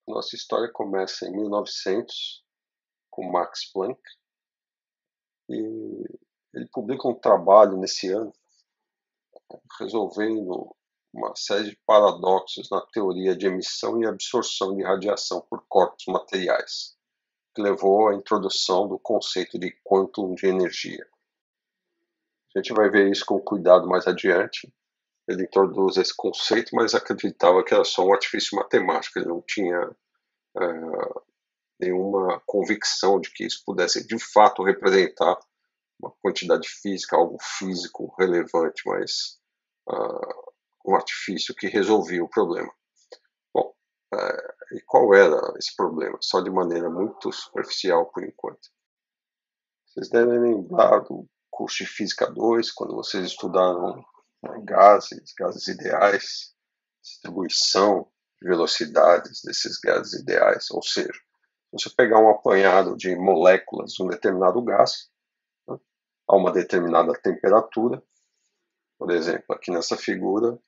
Nossa história começa em 1900 com Max Planck e ele publica um trabalho nesse ano resolvendo uma série de paradoxos na teoria de emissão e absorção de radiação por corpos materiais, que levou à introdução do conceito de quantum de energia. A gente vai ver isso com cuidado mais adiante. Ele introduz esse conceito, mas acreditava que era só um artifício matemático, ele não tinha nenhuma convicção de que isso pudesse de fato representar uma quantidade física, algo físico relevante, mas um artifício que resolvia o problema. Bom, e qual era esse problema? Só de maneira muito superficial por enquanto. Vocês devem lembrar do curso de Física 2, quando vocês estudaram gases ideais, distribuição, velocidades desses gases ideais, ou seja, você pegar um apanhado de moléculas de um determinado gás, né, a uma determinada temperatura, por exemplo, aqui nessa figura,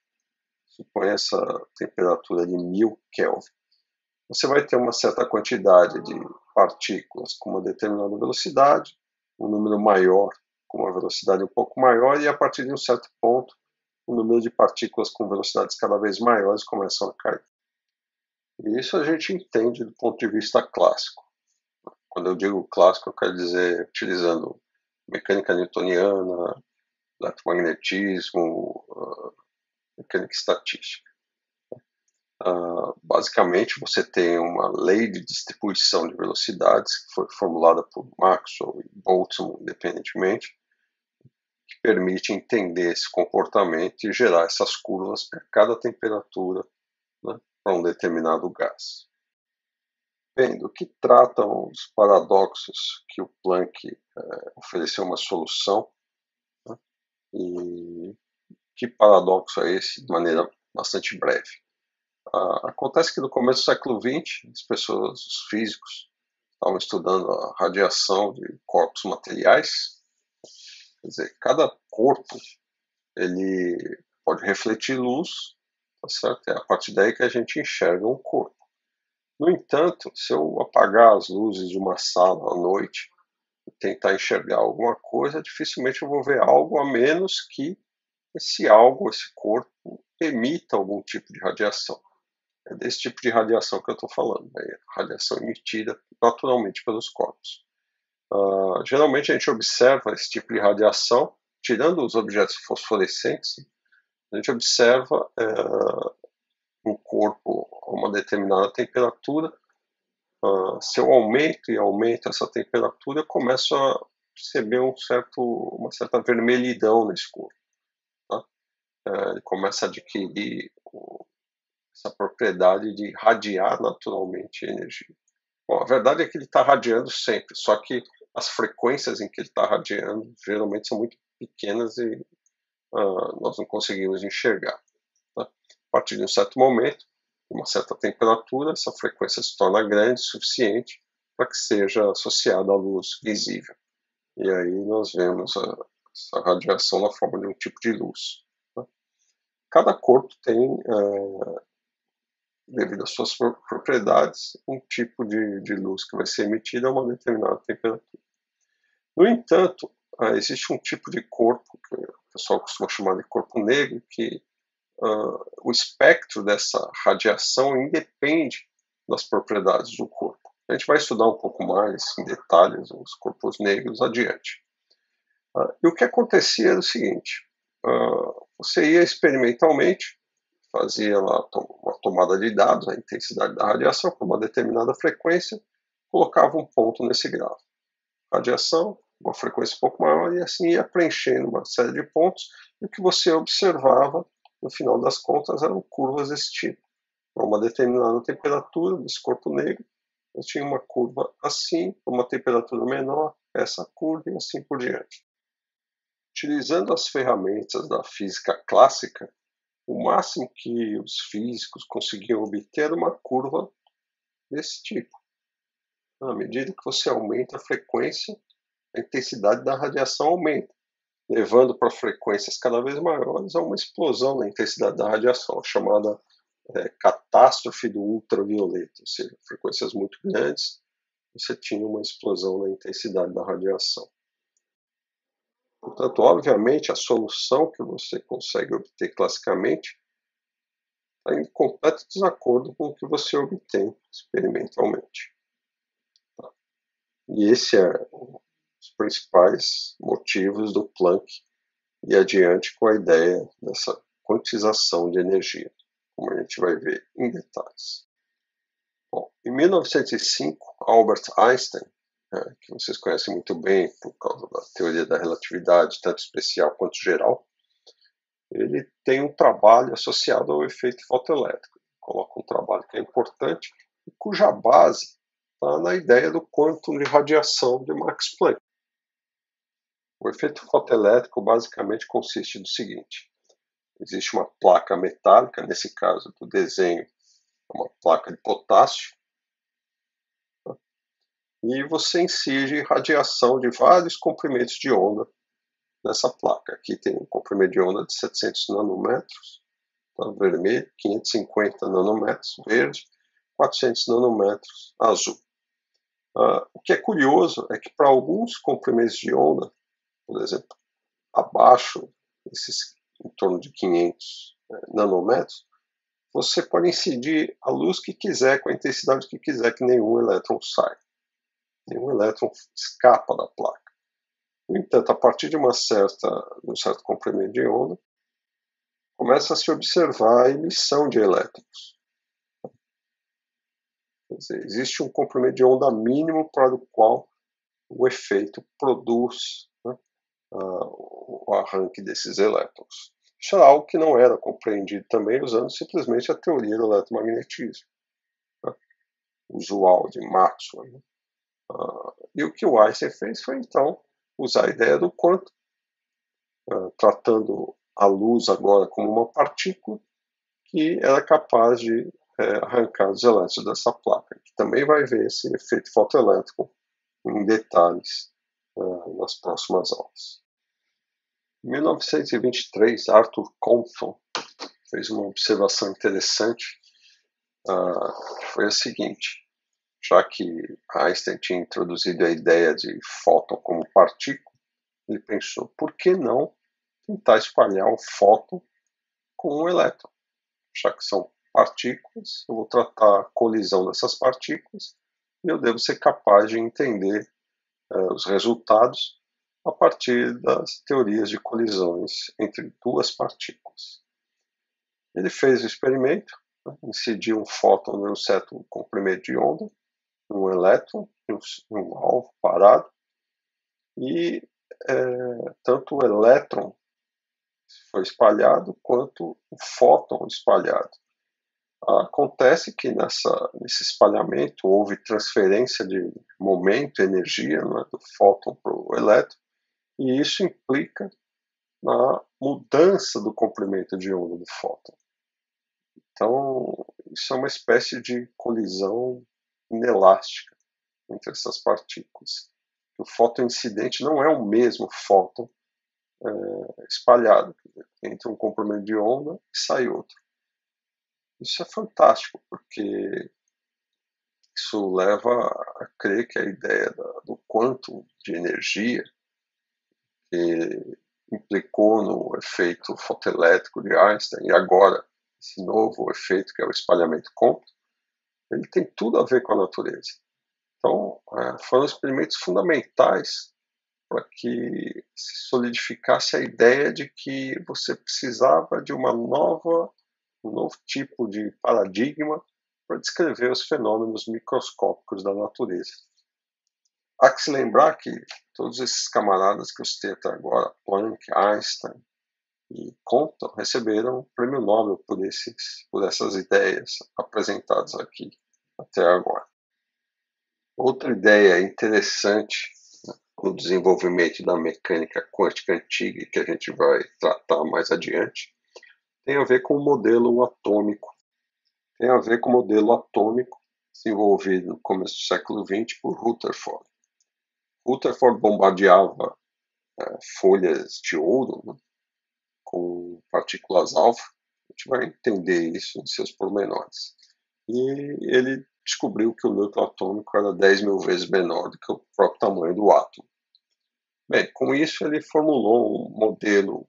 supõe essa temperatura de 1000 Kelvin. Você vai ter uma certa quantidade de partículas com uma determinada velocidade, um número maior com uma velocidade um pouco maior, e a partir de um certo ponto, o número de partículas com velocidades cada vez maiores começam a cair. E isso a gente entende do ponto de vista clássico. Quando eu digo clássico, eu quero dizer utilizando mecânica newtoniana, eletromagnetismo, mecânica estatística. Basicamente, você tem uma lei de distribuição de velocidades que foi formulada por Maxwell e Boltzmann, independentemente, que permite entender esse comportamento e gerar essas curvas para cada temperatura, né, para um determinado gás. Bem, do que tratam os paradoxos que o Planck ofereceu uma solução, né, e que paradoxo é esse, de maneira bastante breve. Acontece que no começo do século XX, as pessoas, os físicos, estavam estudando a radiação de corpos materiais. Quer dizer, cada corpo ele pode refletir luz, tá certo? É a partir daí que a gente enxerga um corpo. No entanto, se eu apagar as luzes de uma sala à noite e tentar enxergar alguma coisa, dificilmente eu vou ver algo, a menos que esse algo, esse corpo, emita algum tipo de radiação. É desse tipo de radiação que eu estou falando, né? Radiação emitida naturalmente pelos corpos. Geralmente a gente observa esse tipo de radiação, tirando os objetos fosforescentes, a gente observa um corpo a uma determinada temperatura. Se eu aumento e aumento essa temperatura, eu começo a perceber uma certa vermelhidão nesse corpo. Tá? Ele começa a adquirir essa propriedade de radiar naturalmente energia. Bom, a verdade é que ele está radiando sempre, só que as frequências em que ele está radiando geralmente são muito pequenas e nós não conseguimos enxergar. Tá? A partir de um certo momento, uma certa temperatura, essa frequência se torna grande o suficiente para que seja associada à luz visível. E aí nós vemos essa radiação na forma de um tipo de luz. Tá? Cada corpo tem, devido às suas propriedades, um tipo de luz que vai ser emitida a uma determinada temperatura. No entanto, existe um tipo de corpo, que o pessoal costuma chamar de corpo negro, que o espectro dessa radiação independe das propriedades do corpo. A gente vai estudar um pouco mais em detalhes os corpos negros adiante. E o que acontecia era o seguinte: você ia experimentalmente, fazia lá uma tomada de dados, a intensidade da radiação por uma determinada frequência, colocava um ponto nesse gráfico. Radiação, uma frequência um pouco maior, e assim ia preenchendo uma série de pontos, e o que você observava, no final das contas, eram curvas desse tipo. A uma determinada temperatura desse corpo negro, eu tinha uma curva assim, uma temperatura menor, essa curva e assim por diante. Utilizando as ferramentas da física clássica, o máximo que os físicos conseguiam obter era uma curva desse tipo. À medida que você aumenta a frequência, a intensidade da radiação aumenta, levando para frequências cada vez maiores a uma explosão na intensidade da radiação, chamada catástrofe do ultravioleta, ou seja, frequências muito grandes, você tinha uma explosão na intensidade da radiação. Portanto, obviamente, a solução que você consegue obter classicamente está em completo desacordo com o que você obtém experimentalmente. E esse é um dos principais motivos do Planck ir adiante com a ideia dessa quantização de energia, como a gente vai ver em detalhes. Bom, em 1905, Albert Einstein, que vocês conhecem muito bem por causa da teoria da relatividade, tanto especial quanto geral, ele tem um trabalho associado ao efeito fotoelétrico. Coloca um trabalho que é importante e cuja base está na ideia do quantum de radiação de Max Planck. O efeito fotoelétrico basicamente consiste no seguinte: existe uma placa metálica, nesse caso do desenho, uma placa de potássio, e você incide radiação de vários comprimentos de onda nessa placa. Aqui tem um comprimento de onda de 700 nanômetros, tá, vermelho, 550 nanômetros, verde, 400 nanômetros, azul. O que é curioso é que para alguns comprimentos de onda, por exemplo, abaixo desses em torno de 500 nanômetros, você pode incidir a luz que quiser, com a intensidade que quiser, que nenhum elétron sai. Nenhum elétron escapa da placa. No entanto, a partir de um certo comprimento de onda, começa a se observar a emissão de elétrons. Quer dizer, existe um comprimento de onda mínimo para o qual o efeito produz, né, o arranque desses elétrons. Isso é algo que não era compreendido também usando simplesmente a teoria do eletromagnetismo, né, usual de Maxwell. Né? E o que o Einstein fez foi, então, usar a ideia do quantum, tratando a luz agora como uma partícula que era capaz de arrancar os elétrons dessa placa. A gente também vai ver esse efeito fotoelétrico em detalhes nas próximas aulas. Em 1923, Arthur Compton fez uma observação interessante, que foi a seguinte: já que Einstein tinha introduzido a ideia de fóton como partícula, ele pensou, por que não tentar espalhar o fóton com um elétron? Já que são partículas, eu vou tratar a colisão dessas partículas e eu devo ser capaz de entender os resultados a partir das teorias de colisões entre duas partículas. Ele fez o experimento, né, incidiu um fóton em um certo comprimento de onda, um elétron, um alvo parado, e tanto o elétron foi espalhado quanto o fóton espalhado. Acontece que nesse espalhamento houve transferência de momento, energia, né, do fóton para o elétron, e isso implica na mudança do comprimento de onda do fóton. Então, isso é uma espécie de colisão inelástica entre essas partículas. O fóton incidente não é o mesmo fóton espalhado, entre um comprimento de onda e sai outro. Isso é fantástico, porque isso leva a crer que a ideia do quantum de energia, que implicou no efeito fotoelétrico de Einstein, e agora esse novo efeito que é o espalhamento Compton, ele tem tudo a ver com a natureza. Então, foram experimentos fundamentais para que se solidificasse a ideia de que você precisava de um novo tipo de paradigma para descrever os fenômenos microscópicos da natureza. Há que se lembrar que todos esses camaradas que eu citei até agora, Planck, Einstein e Compton, receberam o prêmio Nobel por essas ideias apresentadas aqui até agora. Outra ideia interessante no desenvolvimento da mecânica quântica antiga, que a gente vai tratar mais adiante, tem a ver com o modelo atômico. Tem a ver com o modelo atômico desenvolvido no começo do século XX por Rutherford. Rutherford bombardeava folhas de ouro, né, com partículas alfa, A gente vai entender isso em seus pormenores. E ele descobriu que o núcleo atômico era 10.000 vezes menor do que o próprio tamanho do átomo. Bem, com isso ele formulou um modelo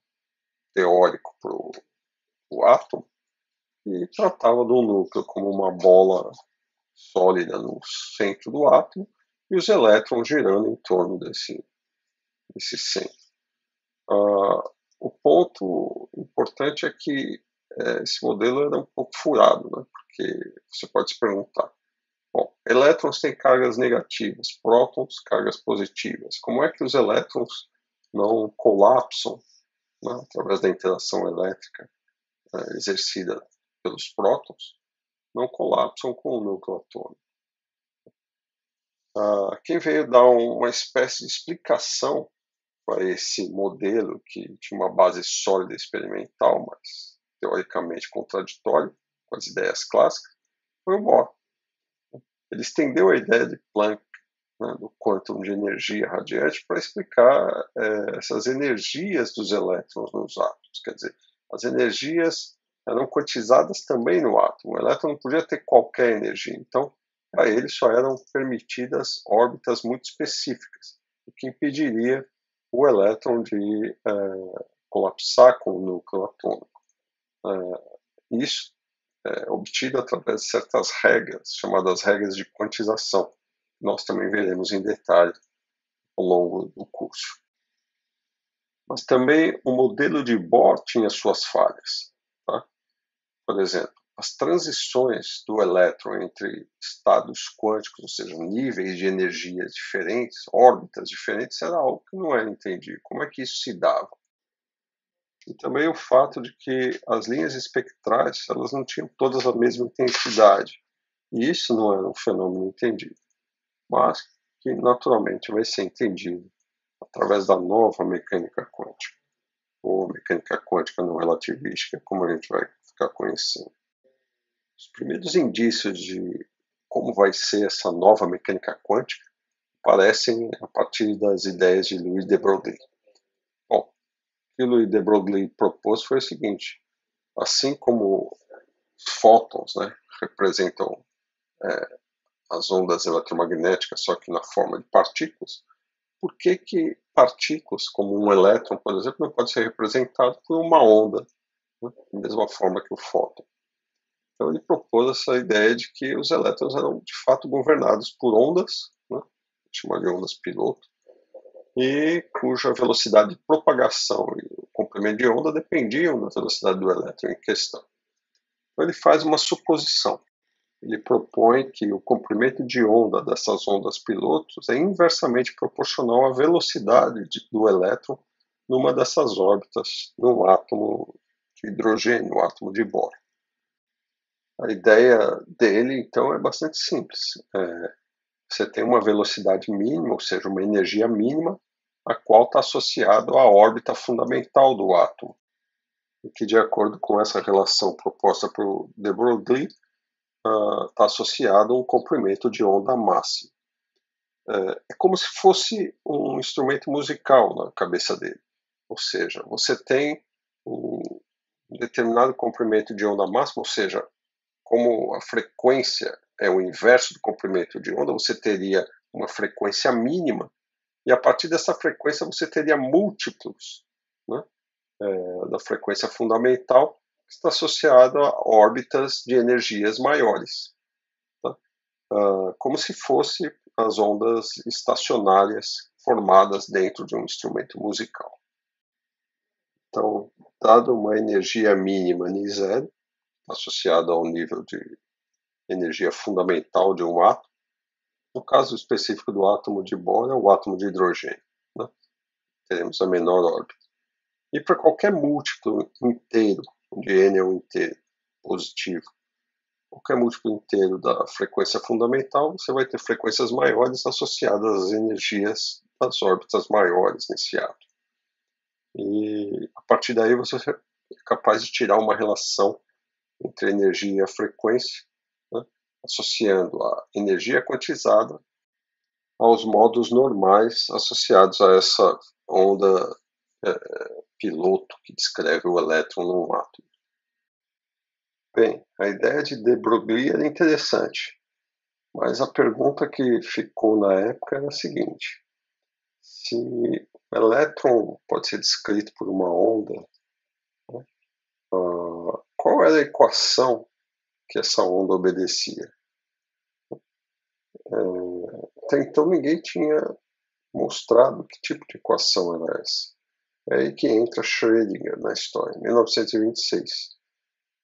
teórico para o átomo e tratava do núcleo como uma bola sólida no centro do átomo e os elétrons girando em torno desse centro. O ponto importante é que esse modelo era um pouco furado, né? Porque você pode se perguntar, bom, elétrons têm cargas negativas, prótons cargas positivas. Como é que os elétrons não colapsam, né, através da interação elétrica exercida pelos prótons, não colapsam com o núcleo atômico? Quem veio dar uma espécie de explicação para esse modelo que tinha uma base sólida experimental, mas teoricamente contraditório com as ideias clássicas, foi o Bohr. Ele estendeu a ideia de Planck, né, do quantum de energia radiante, para explicar essas energias dos elétrons nos átomos. Quer dizer, as energias eram quantizadas também no átomo. O elétron não podia ter qualquer energia. Então, para ele só eram permitidas órbitas muito específicas, o que impediria o elétron de colapsar com o núcleo atômico. Isso é obtido através de certas regras, chamadas regras de quantização. Nós também veremos em detalhe ao longo do curso. Mas também o modelo de Bohr tinha suas falhas. Tá? Por exemplo, as transições do elétron entre estados quânticos, ou seja, níveis de energia diferentes, órbitas diferentes, era algo que não era entendido. Como é que isso se dava? E também o fato de que as linhas espectrais elas não tinham todas a mesma intensidade. E isso não era um fenômeno entendido, mas que naturalmente vai ser entendido através da nova mecânica quântica, ou mecânica quântica não relativística, como a gente vai ficar conhecendo. Os primeiros indícios de como vai ser essa nova mecânica quântica aparecem a partir das ideias de Louis de Broglie. Bom, o que Louis de Broglie propôs foi o seguinte: assim como os fótons, né, representam as ondas eletromagnéticas, só que na forma de partículas, por que partículas, como um elétron, por exemplo, não pode ser representado por uma onda, né, da mesma forma que o fóton? Então ele propôs essa ideia de que os elétrons eram de fato governados por ondas, né, chamado de ondas piloto, e cuja velocidade de propagação e o comprimento de onda dependiam da velocidade do elétron em questão. Então ele faz uma suposição. Ele propõe que o comprimento de onda dessas ondas pilotos é inversamente proporcional à velocidade do elétron numa dessas órbitas, no átomo de hidrogênio, no átomo de Bohr. A ideia dele, então, é bastante simples. Você tem uma velocidade mínima, ou seja, uma energia mínima, a qual está associada à órbita fundamental do átomo, e que, de acordo com essa relação proposta por de Broglie, está associado a um comprimento de onda máximo. É como se fosse um instrumento musical na cabeça dele. Ou seja, você tem um determinado comprimento de onda máxima, ou seja, como a frequência é o inverso do comprimento de onda, você teria uma frequência mínima, e a partir dessa frequência você teria múltiplos, né, da frequência fundamental, que está associado a órbitas de energias maiores. Tá? Como se fosse as ondas estacionárias formadas dentro de um instrumento musical. Então, dado uma energia mínima N0, associada ao nível de energia fundamental de um átomo, no caso específico do átomo de Bohr, é o átomo de hidrogênio. Né? Teremos a menor órbita. E para qualquer múltiplo inteiro, onde n é um inteiro positivo, qualquer múltiplo inteiro da frequência fundamental, você vai ter frequências maiores associadas às energias das órbitas maiores nesse átomo. E a partir daí você é capaz de tirar uma relação entre energia e a frequência, né, associando a energia quantizada aos modos normais associados a essa onda piloto que descreve o elétron num átomo. Bem, a ideia de de Broglie era interessante, mas a pergunta que ficou na época era a seguinte: se o elétron pode ser descrito por uma onda, qual era a equação que essa onda obedecia? Até então ninguém tinha mostrado que tipo de equação era essa. É aí que entra Schrödinger na história, em 1926.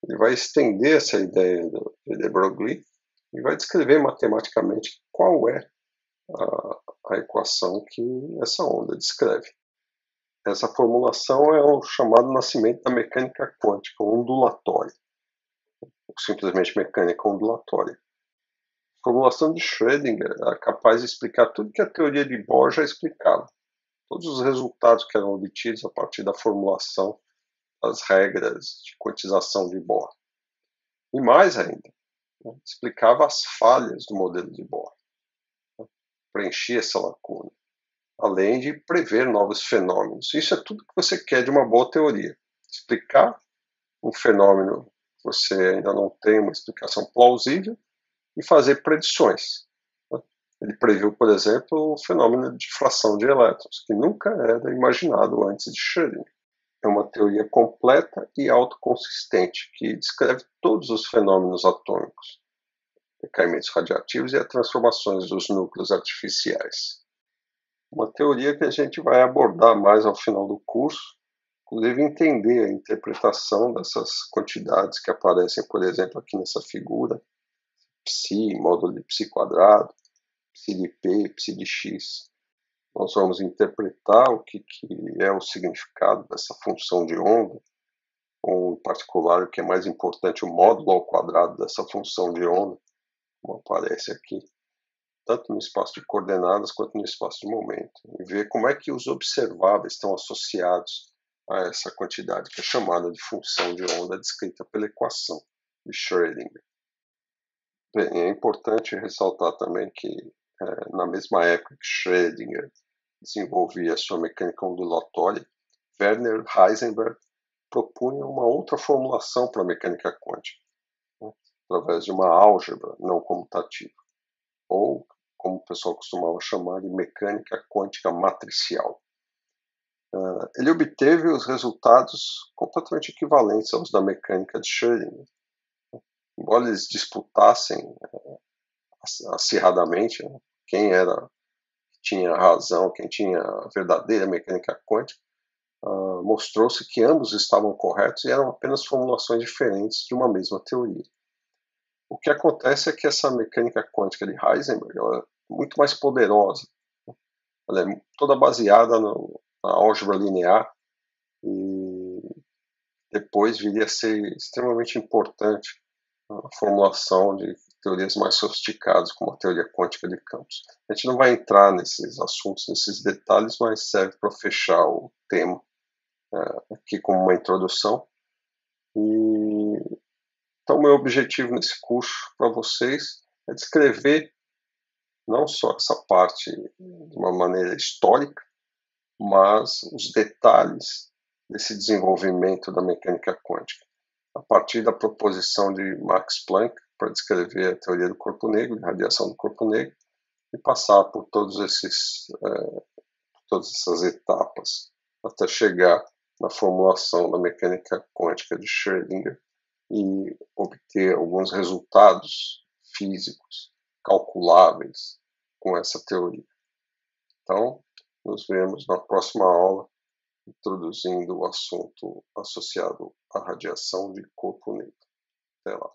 Ele vai estender essa ideia de de Broglie e vai descrever matematicamente qual é a equação que essa onda descreve. Essa formulação é o chamado nascimento da mecânica quântica ondulatória, ou simplesmente mecânica ondulatória. A formulação de Schrödinger é capaz de explicar tudo que a teoria de Bohr já explicava, todos os resultados que eram obtidos a partir da formulação das regras de quantização de Bohr. E mais ainda, explicava as falhas do modelo de Bohr, preenchia essa lacuna, além de prever novos fenômenos. Isso é tudo que você quer de uma boa teoria. Explicar um fenômeno que você ainda não tem uma explicação plausível e fazer predições. Ele previu, por exemplo, o fenômeno de difração de elétrons, que nunca era imaginado antes de Schrödinger. É uma teoria completa e autoconsistente, que descreve todos os fenômenos atômicos, decaimentos radiativos e as transformações dos núcleos artificiais. Uma teoria que a gente vai abordar mais ao final do curso, inclusive entender a interpretação dessas quantidades que aparecem, por exemplo, aqui nessa figura, psi, módulo de psi quadrado, psi de p, psi de x. Nós vamos interpretar o que é o significado dessa função de onda, ou em particular o que é mais importante, o módulo ao quadrado dessa função de onda, como aparece aqui, tanto no espaço de coordenadas quanto no espaço de momento, e ver como é que os observáveis estão associados a essa quantidade, que é chamada de função de onda descrita pela equação de Schrödinger. Bem, é importante ressaltar também que, na mesma época que Schrödinger desenvolvia a sua mecânica ondulatória, Werner Heisenberg propunha uma outra formulação para a mecânica quântica, né, através de uma álgebra não comutativa, ou, como o pessoal costumava chamar, de mecânica quântica matricial. Ele obteve os resultados completamente equivalentes aos da mecânica de Schrödinger. Embora eles disputassem acirradamente, né, quem tinha razão, quem tinha a verdadeira mecânica quântica, mostrou-se que ambos estavam corretos e eram apenas formulações diferentes de uma mesma teoria. O que acontece é que essa mecânica quântica de Heisenberg ela é muito mais poderosa. Ela é toda baseada na álgebra linear e depois viria a ser extremamente importante a formulação de teorias mais sofisticadas, como a teoria quântica de campos. A gente não vai entrar nesses assuntos, nesses detalhes, mas serve para fechar o tema aqui como uma introdução. E então, meu objetivo nesse curso para vocês é descrever não só essa parte de uma maneira histórica, mas os detalhes desse desenvolvimento da mecânica quântica, a partir da proposição de Max Planck para descrever a teoria do corpo negro, de radiação do corpo negro, e passar por todas essas etapas até chegar na formulação da mecânica quântica de Schrödinger e obter alguns resultados físicos calculáveis com essa teoria. Então, nos vemos na próxima aula, introduzindo o assunto associado à radiação de corpo negro. Até lá.